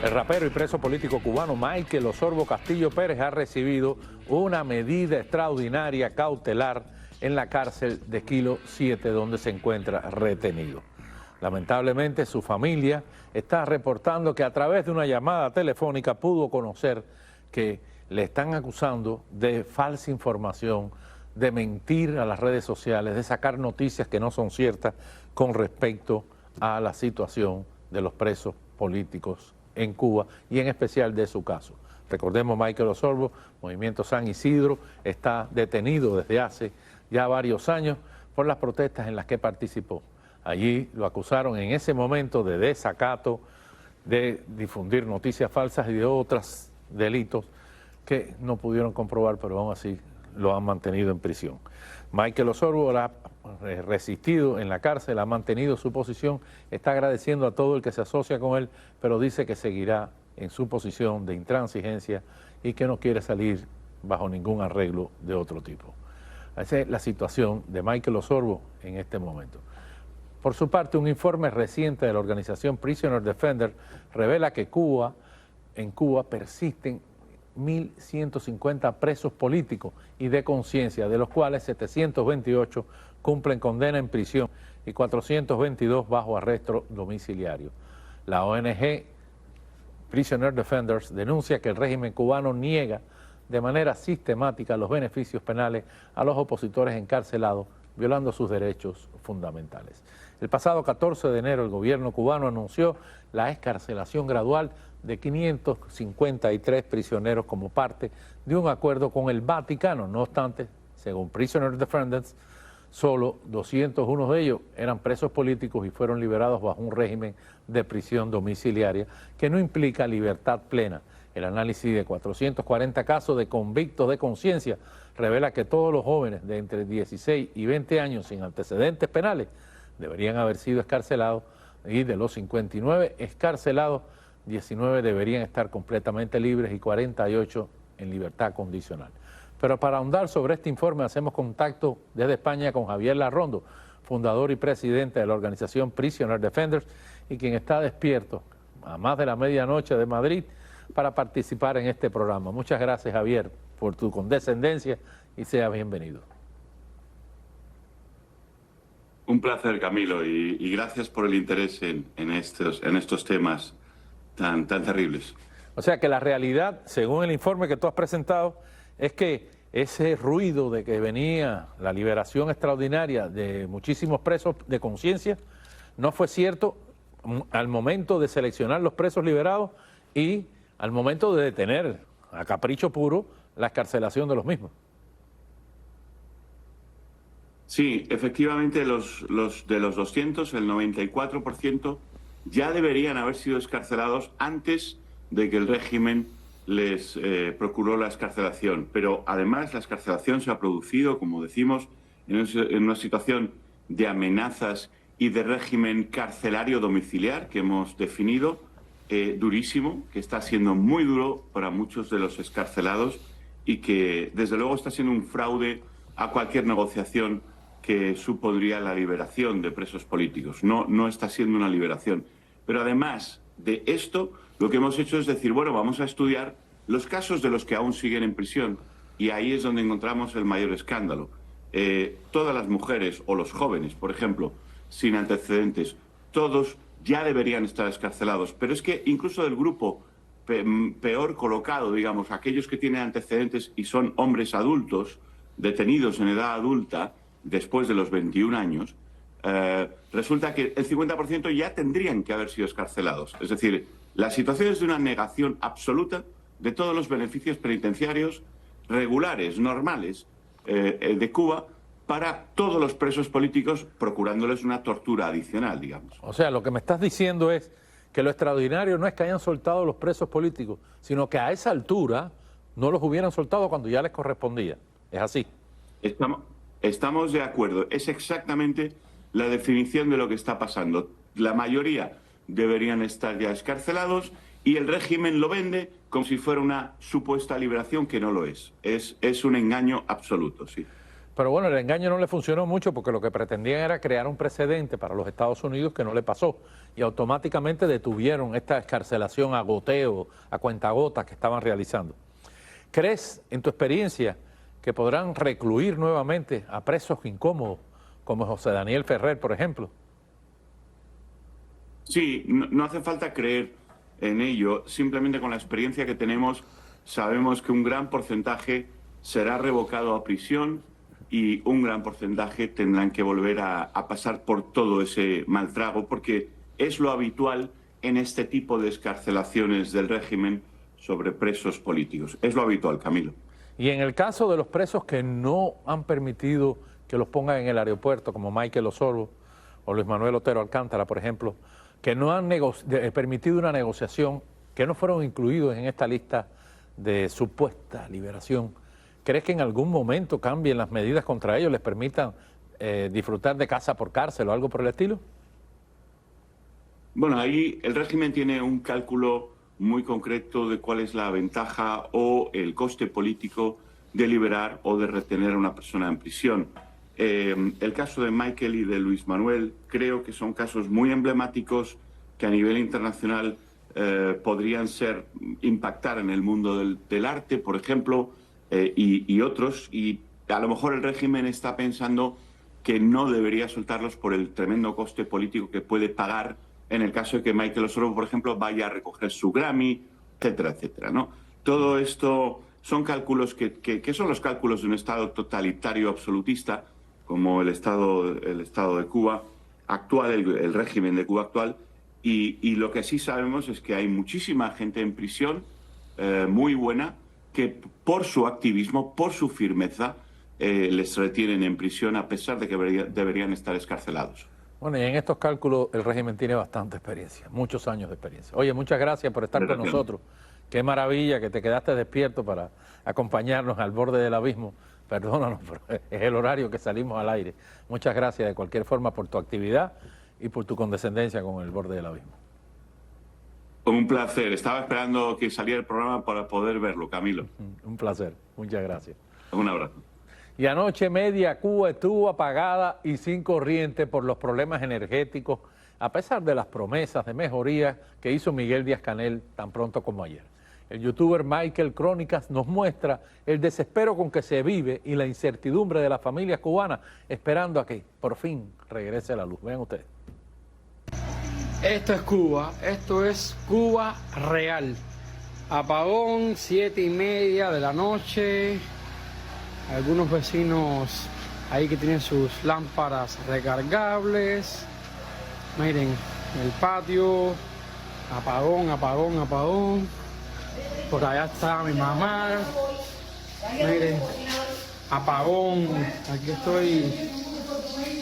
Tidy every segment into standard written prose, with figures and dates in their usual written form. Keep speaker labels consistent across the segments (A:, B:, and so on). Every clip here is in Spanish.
A: El rapero y preso político cubano Michael Osorbo Castillo Pérez ha recibido una medida extraordinaria cautelar en la cárcel de Kilo 7, donde se encuentra retenido. Lamentablemente, su familia está reportando que a través de una llamada telefónica pudo conocer que le están acusando de falsa información, de mentir a las redes sociales, de sacar noticias que no son ciertas con respecto a la situación de los presos políticos en Cuba y en especial de su caso. Recordemos, Michael Osorbo, Movimiento San Isidro, está detenido desde hace ya varios años por las protestas en las que participó. Allí lo acusaron en ese momento de desacato, de difundir noticias falsas y de otros delitos que no pudieron comprobar, pero aún así lo han mantenido en prisión. Michael Osorbo ha resistido en la cárcel, ha mantenido su posición, está agradeciendo a todo el que se asocia con él, pero dice que seguirá en su posición de intransigencia y que no quiere salir bajo ningún arreglo de otro tipo. Esa es la situación de Michael Osorbo en este momento. Por su parte, un informe reciente de la organización Prisoner Defender revela que en Cuba persisten 1.150 presos políticos y de conciencia, de los cuales 728 cumplen condena en prisión y 422 bajo arresto domiciliario. La ONG Prisoner Defenders denuncia que el régimen cubano niega de manera sistemática los beneficios penales a los opositores encarcelados, violando sus derechos fundamentales. El pasado 14 de enero el gobierno cubano anunció la excarcelación gradual de 553 prisioneros como parte de un acuerdo con el Vaticano. No obstante, según Prisoner Defenders, solo 201 de ellos eran presos políticos y fueron liberados bajo un régimen de prisión domiciliaria que no implica libertad plena. El análisis de 440 casos de convictos de conciencia revela que todos los jóvenes de entre 16 y 20 años sin antecedentes penales deberían haber sido excarcelados, y de los 59 excarcelados, 19 deberían estar completamente libres y 48 en libertad condicional. Pero para ahondar sobre este informe hacemos contacto desde España con Javier Larrondo, fundador y presidente de la organización Prisoner Defenders y quien está despierto a más de la medianoche de Madrid para participar en este programa. Muchas gracias, Javier, por tu condescendencia y sea bienvenido.
B: Un placer, Camilo, y gracias por el interés en estos temas tan terribles.
A: O sea que la realidad, según el informe que tú has presentado, es que ese ruido de que venía la liberación extraordinaria de muchísimos presos de conciencia no fue cierto al momento de seleccionar los presos liberados y al momento de detener a capricho puro la excarcelación de los mismos.
B: Sí, efectivamente, de los 200, el 94% ya deberían haber sido excarcelados antes de que el régimen les procuró la excarcelación. Pero además la excarcelación se ha producido, como decimos, en una situación de amenazas y de régimen carcelario domiciliar que hemos definido, durísimo, que está siendo muy duro para muchos de los excarcelados y que desde luego está siendo un fraude a cualquier negociación que supondría la liberación de presos políticos. No está siendo una liberación. Pero además de esto, lo que hemos hecho es decir, bueno, vamos a estudiar los casos de los que aún siguen en prisión, y ahí es donde encontramos el mayor escándalo. Todas las mujeres o los jóvenes, por ejemplo, sin antecedentes, todos ya deberían estar excarcelados. Pero es que incluso del grupo peor colocado, digamos, aquellos que tienen antecedentes y son hombres adultos, detenidos en edad adulta, después de los 21 años, resulta que el 50% ya tendrían que haber sido excarcelados. Es decir, la situación es de una negación absoluta de todos los beneficios penitenciarios regulares, normales, de Cuba para todos los presos políticos, procurándoles una tortura adicional, digamos.
A: O sea, lo que me estás diciendo es que lo extraordinario no es que hayan soltado los presos políticos, sino que a esa altura no los hubieran soltado cuando ya les correspondía. ¿Es así?
B: Estamos de acuerdo. Es exactamente la definición de lo que está pasando. La mayoría deberían estar ya excarcelados y el régimen lo vende como si fuera una supuesta liberación que no lo es. Es un engaño absoluto, sí.
A: Pero bueno, el engaño no le funcionó mucho porque lo que pretendían era crear un precedente para los Estados Unidos que no le pasó. Y automáticamente detuvieron esta excarcelación a goteo, a cuentagotas que estaban realizando. ¿Crees, en tu experiencia, que podrán recluir nuevamente a presos incómodos, como José Daniel Ferrer, por ejemplo?
B: Sí, no hace falta creer en ello. Simplemente con la experiencia que tenemos, sabemos que un gran porcentaje será revocado a prisión y un gran porcentaje tendrán que volver a pasar por todo ese mal trago, porque es lo habitual en este tipo de excarcelaciones del régimen sobre presos políticos. Es lo habitual, Camilo.
A: Y en el caso de los presos que no han permitido que los pongan en el aeropuerto, como Michael Osorbo o Luis Manuel Otero Alcántara, por ejemplo, que no han permitido una negociación, que no fueron incluidos en esta lista de supuesta liberación, ¿crees que en algún momento cambien las medidas contra ellos, les permitan disfrutar de casa por cárcel o algo por el estilo?
B: Bueno, ahí el régimen tiene un cálculo muy concreto de cuál es la ventaja o el coste político de liberar o de retener a una persona en prisión. El caso de Michael y de Luis Manuel creo que son casos muy emblemáticos que a nivel internacional podrían impactar en el mundo del arte, por ejemplo, y otros. Y a lo mejor el régimen está pensando que no debería soltarlos por el tremendo coste político que puede pagar en el caso de que Michael Osorbo, por ejemplo, vaya a recoger su Grammy, etcétera, etcétera, ¿no? Todo esto son cálculos que son los cálculos de un Estado totalitario absolutista, como el Estado de Cuba actual, el régimen de Cuba actual, y lo que sí sabemos es que hay muchísima gente en prisión muy buena que por su activismo, por su firmeza, les retienen en prisión a pesar de que deberían estar excarcelados.
A: Bueno, y en estos cálculos el régimen tiene bastante experiencia, muchos años de experiencia. Oye, muchas gracias por estar con nosotros. Qué maravilla que te quedaste despierto para acompañarnos al borde del abismo. Perdónanos, pero es el horario que salimos al aire. Muchas gracias de cualquier forma por tu actividad y por tu condescendencia con el borde del abismo.
B: Un placer. Estaba esperando que saliera el programa para poder verlo, Camilo.
A: Un placer. Muchas gracias.
B: Un abrazo.
A: Y anoche media Cuba estuvo apagada y sin corriente por los problemas energéticos, a pesar de las promesas de mejoría que hizo Miguel Díaz-Canel tan pronto como ayer. El youtuber Michael Crónicas nos muestra el desespero con que se vive y la incertidumbre de las familias cubanas esperando a que por fin regrese la luz. Vean ustedes.
C: Esto es Cuba, esto es Cuba real. Apagón, 7:30 de la noche. Algunos vecinos ahí que tienen sus lámparas recargables. Miren, el patio, apagón, apagón, apagón. Por allá está mi mamá. Miren, apagón. Aquí estoy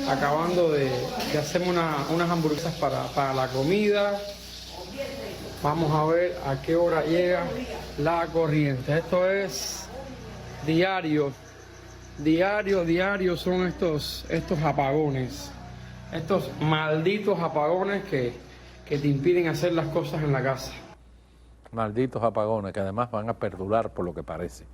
C: acabando de hacerme unas hamburguesas para la comida. Vamos a ver a qué hora llega la corriente. Esto es diario. Diario son estos apagones, estos malditos apagones que te impiden hacer las cosas en la casa.
A: Malditos apagones que además van a perdurar por lo que parece.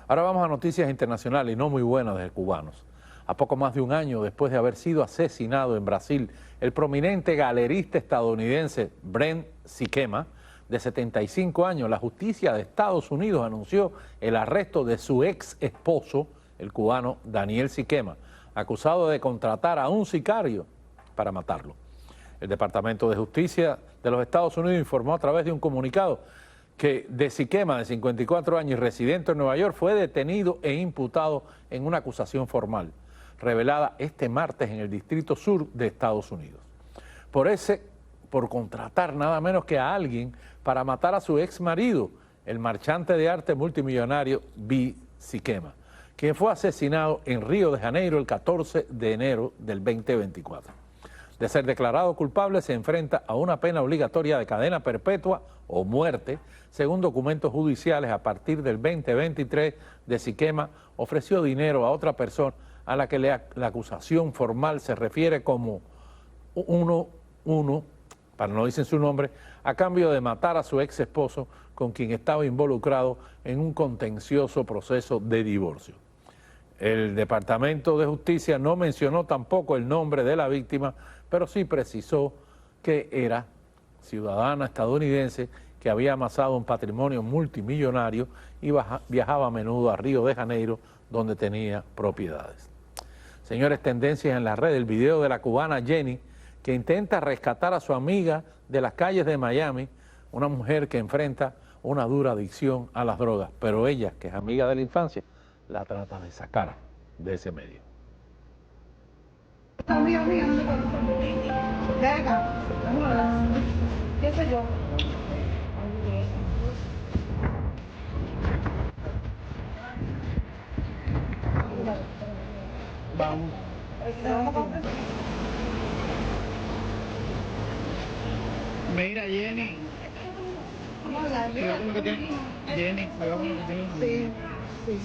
A: Ahora vamos a noticias internacionales y no muy buenas de cubanos. A poco más de un año después de haber sido asesinado en Brasil, el prominente galerista estadounidense Brent Siquema, de 75 años, la justicia de Estados Unidos anunció el arresto de su ex esposo, el cubano Daniel Siquema, acusado de contratar a un sicario para matarlo. El Departamento de Justicia de los Estados Unidos informó a través de un comunicado que de Siquema, de 54 años y residente en Nueva York, fue detenido e imputado en una acusación formal, revelada este martes en el Distrito Sur de Estados Unidos. Por contratar nada menos que a alguien para matar a su ex marido, el marchante de arte multimillonario B. Siquema, quien fue asesinado en Río de Janeiro el 14 de enero del 2024. De ser declarado culpable, se enfrenta a una pena obligatoria de cadena perpetua o muerte, según documentos judiciales. A partir del 2023, de Siquema ofreció dinero a otra persona a la que la acusación formal se refiere como 1-1, para no decir su nombre, a cambio de matar a su ex esposo, con quien estaba involucrado en un contencioso proceso de divorcio. El Departamento de Justicia no mencionó tampoco el nombre de la víctima, pero sí precisó que era ciudadana estadounidense que había amasado un patrimonio multimillonario y viajaba a menudo a Río de Janeiro, donde tenía propiedades. Señores, tendencias en la red, el video de la cubana Jenny, que intenta rescatar a su amiga de las calles de Miami, una mujer que enfrenta una dura adicción a las drogas, pero ella, que es amiga de la infancia, la trata de sacar de ese medio.
D: Amiga, venga, ¿qué soy yo?
C: Vamos. Mira, Jenny. Cuidado con lo que tiene. Jenny, cuidado con lo que tiene.
D: Sí, sí.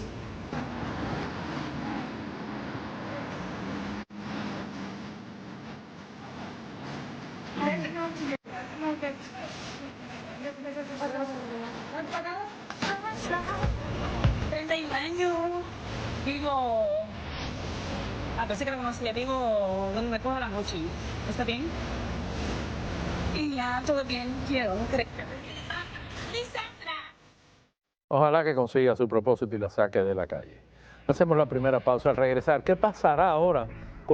E: Vivo, a veces que lo conocía, vivo donde me cojo la noche. ¿Está bien? Y ya, todo bien, quiero, creo.
A: Ojalá que consiga su propósito y la saque de la calle. Hacemos la primera pausa al regresar. ¿Qué pasará ahora